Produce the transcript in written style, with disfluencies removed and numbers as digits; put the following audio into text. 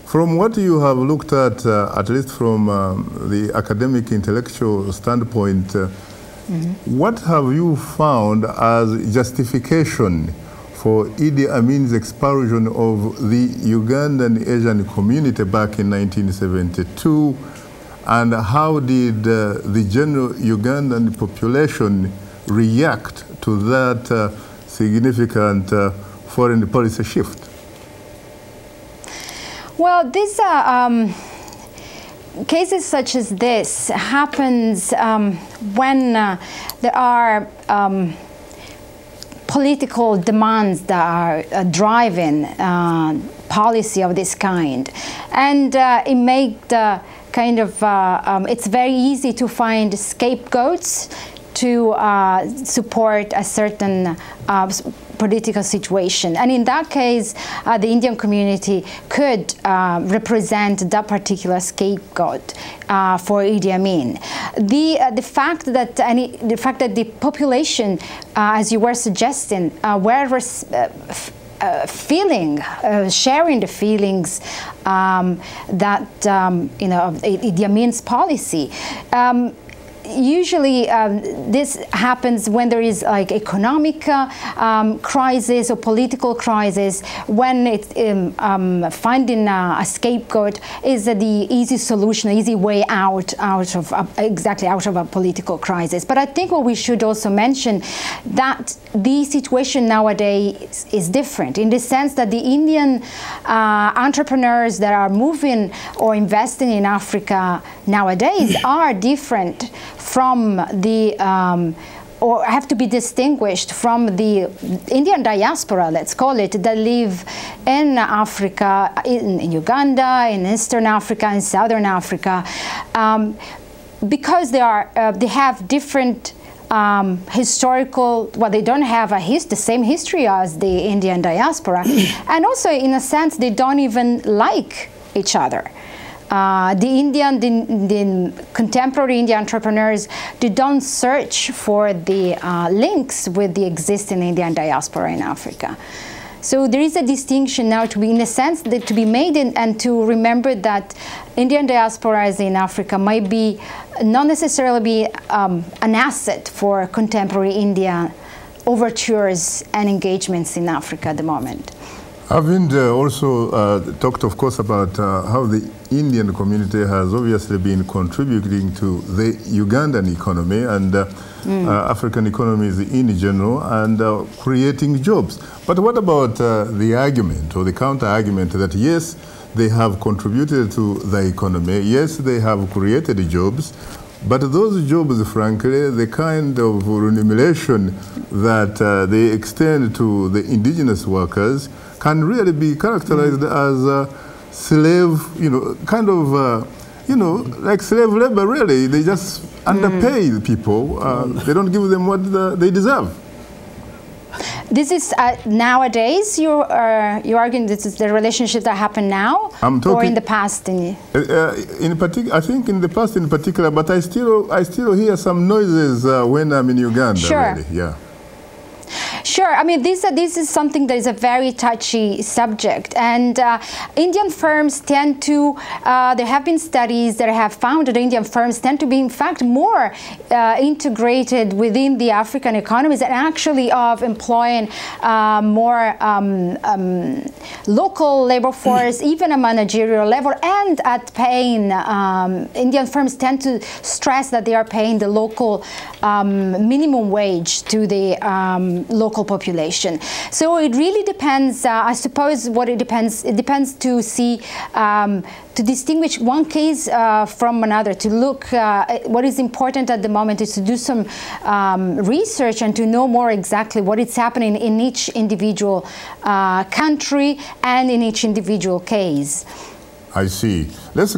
From what you have looked at least from the academic intellectual standpoint, what have you found as justification for Idi Amin's expulsion of the Ugandan Asian community back in 1972? And how did the general Ugandan population react to that significant foreign policy shift? Well, these cases such as this happens when there are political demands that are driving policy of this kind, and it makes the kind of it's very easy to find scapegoats to support a certain political situation. And in that case, the Indian community could represent that particular scapegoat for Idi Amin. The fact that the population, as you were suggesting, were sharing the feelings that you know, of Idi Amin's policy. Usually this happens when there is like economic crisis or political crisis, when it's finding a scapegoat is the easy solution, easy way out of a political crisis. But I think what we should also mention that the situation nowadays is different in the sense that the Indian entrepreneurs that are moving or investing in Africa nowadays are different from the, or have to be distinguished from the Indian diaspora, let's call it, that live in Africa, in Uganda, in Eastern Africa, in Southern Africa, because they have different historical, well, they don't have the same history as the Indian diaspora, and also in a sense they don't even like each other. The contemporary Indian entrepreneurs, they don't search for the links with the existing Indian diaspora in Africa. So there is a distinction now to be, in a sense, that to be made and to remember that Indian diasporas in Africa might be not necessarily be an asset for contemporary India overtures and engagements in Africa at the moment. Having also talked, of course, about how the Indian community has obviously been contributing to the Ugandan economy and African economies in general, and creating jobs. But what about the argument or the counter-argument that, yes, they have contributed to the economy, yes, they have created jobs, but those jobs, frankly, the kind of remuneration that they extend to the indigenous workers can really be characterized as slave, you know, kind of, you know, like slave labor, really. They just underpay the people. They don't give them what they deserve. This is nowadays, you're arguing this is the relationship that happened now, or in the past? In particular, I think in the past in particular, but I still hear some noises when I'm in Uganda. Sure. Really. Yeah. Sure. I mean, this is something that is a very touchy subject, and Indian firms tend to. There have been studies that have found that Indian firms tend to be, in fact, more integrated within the African economies and actually of employing more local labor force, even a managerial level, and at paying. Indian firms tend to stress that they are paying the local minimum wage to the local population. So it really depends, I suppose what it depends to see, to distinguish one case from another, to look, what is important at the moment is to do some research and to know more exactly what is happening in each individual country and in each individual case. I see. Let's